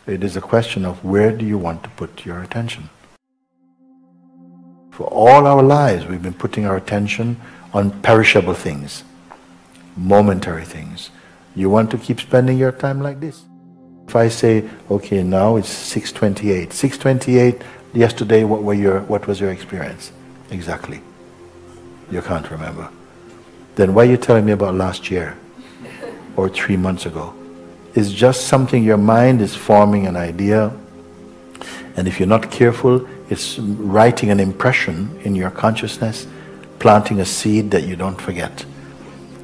It is a question of where do you want to put your attention. For all our lives, we've been putting our attention on perishable things, momentary things. You want to keep spending your time like this? If I say, okay, now it's 6:28. 6:28, yesterday, what was your experience? Exactly. You can't remember. Then why are you telling me about last year or 3 months ago? It's just something your mind is forming an idea, and if you're not careful, it's writing an impression in your consciousness, planting a seed that you don't forget,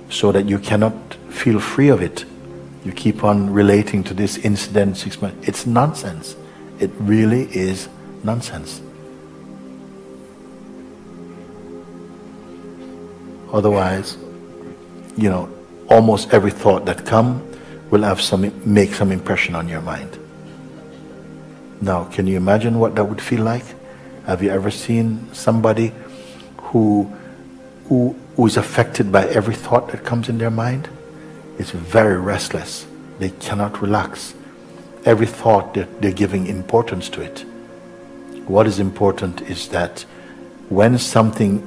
so that you cannot feel free of it. You keep on relating to this incident 6 months. It's nonsense. It really is nonsense. Otherwise, almost every thought that comes will make some impression on your mind. Now, can you imagine what that would feel like? Have you ever seen somebody who is affected by every thought that comes in their mind? It's very restless. They cannot relax. Every thought, they're giving importance to it. What is important is that when something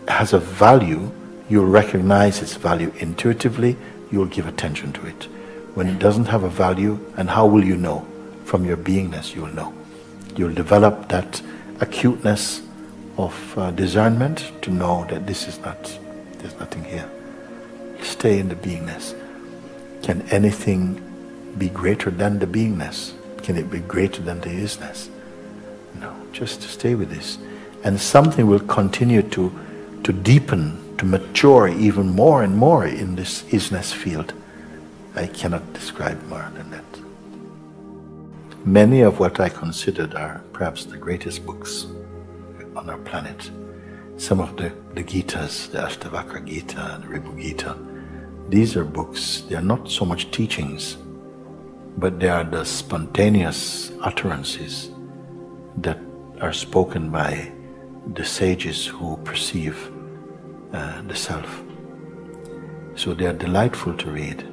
has a value, you'll recognize its value intuitively, you'll give attention to it. When it doesn't have a value, and how will you know? From your beingness, you'll know. You'll develop that acuteness of discernment to know that there's nothing here. Stay in the beingness. Can anything be greater than the beingness? Can it be greater than the isness? No, just to stay with this. And something will continue to deepen, to mature even more and more in this isness field. I cannot describe more than that. Many of what I considered are perhaps the greatest books on our planet. Some of the Gitas, the Ashtavakra Gita, the Ribu Gita, these are books, they are not so much teachings, but they are the spontaneous utterances that are spoken by the sages who perceive the self. So they are delightful to read.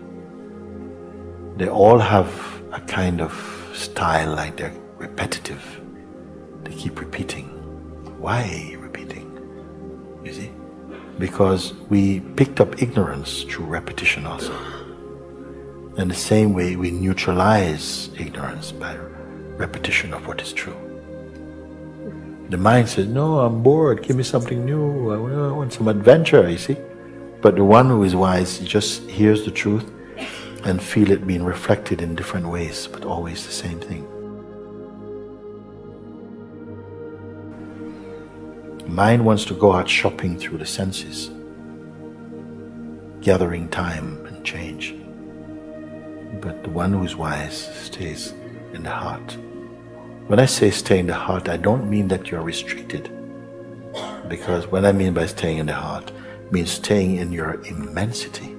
They all have a kind of style, like they're repetitive. They keep repeating. Why repeating? You see? Because we picked up ignorance through repetition also. In the same way, we neutralize ignorance by repetition of what is true. The mind says, no, I'm bored, give me something new, I want some adventure, you see. But the one who is wise just hears the truth and feel it being reflected in different ways, but always the same thing. Mind wants to go out shopping through the senses, gathering time and change. But the one who is wise stays in the heart. When I say stay in the heart, I don't mean that you're restricted. Because what I mean by staying in the heart means staying in your immensity.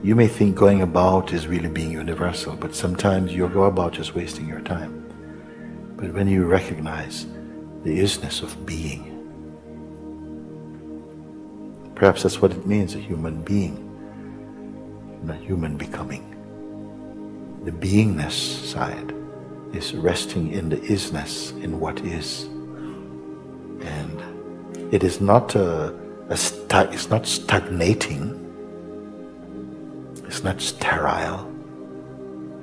You may think going about is really being universal, but sometimes you go about just wasting your time. But when you recognize the isness of being, perhaps that's what it means, a human being, not human becoming. The beingness side is resting in the isness, in what is. And it is not it's not stagnating, it's not sterile,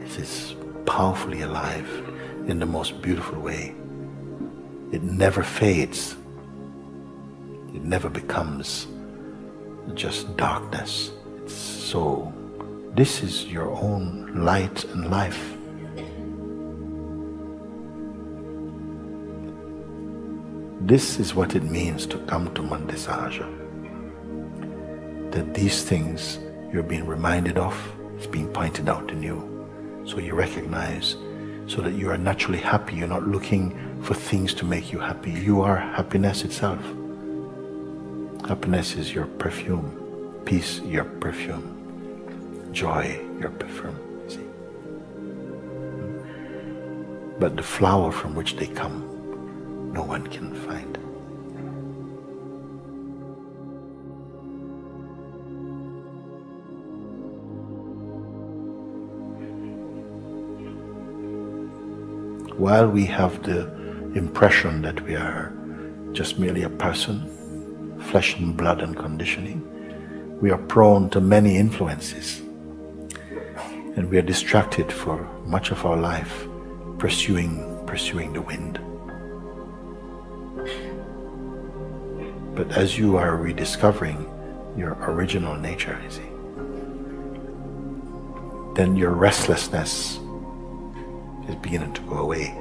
it is powerfully alive in the most beautiful way. It never fades, it never becomes just darkness. So this is your own light and life. This is what it means to come to Mandisaja. That these things you're being reminded of, it's being pointed out in you. So you recognize, so that you are naturally happy. You're not looking for things to make you happy. You are happiness itself. Happiness is your perfume. Peace, your perfume. Joy, your perfume. See? But the flower from which they come, no one can find. while we have the impression that we are just merely a person, flesh and blood and conditioning, we are prone to many influences, and we are distracted for much of our life pursuing the wind. But as you are rediscovering your original nature, you see, then your restlessness is beginning to go away.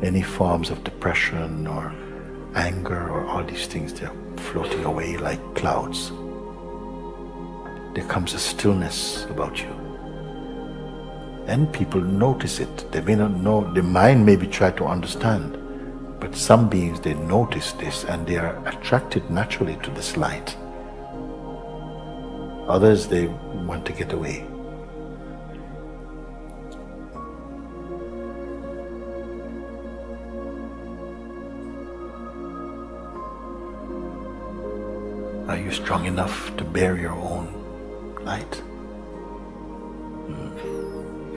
Any forms of depression or anger or all these things, they're floating away like clouds. There comes a stillness about you. And people notice it. They may not know, the mind maybe try to understand, but some beings, they notice this and they are attracted naturally to this light. Others, they want to get away. Are you strong enough to bear your own light?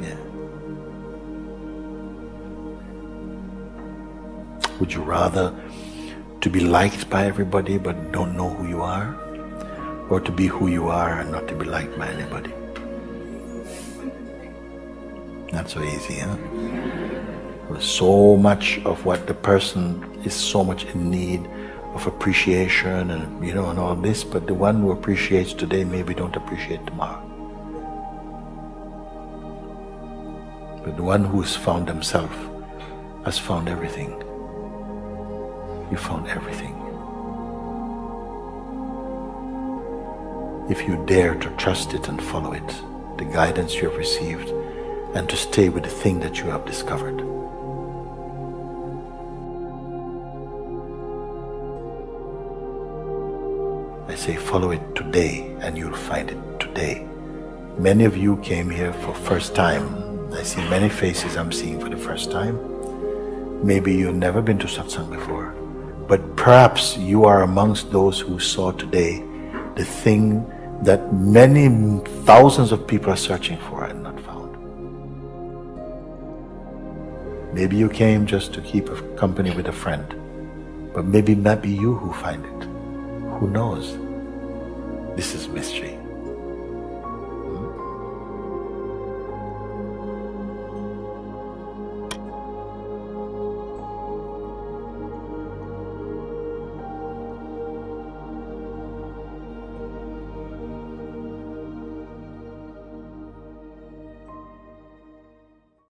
Yeah. Would you rather to be liked by everybody but don't know who you are? Or to be who you are and not to be liked by anybody? Not so easy, huh? So much of what the person is so much in need of appreciation and and all this, but the one who appreciates today maybe don't appreciate tomorrow. But the one who has found himself has found everything. You found everything. If you dare to trust it and follow it, the guidance you have received, and to stay with the thing that you have discovered. I say follow it today and you'll find it today. Many of you came here for first time. I see many faces I'm seeing for the first time. Maybe you've never been to satsang before, but perhaps you are amongst those who saw today the thing that many thousands of people are searching for and not found. Maybe you came just to keep company with a friend, but maybe not be you who find it. Who knows? This is mystery.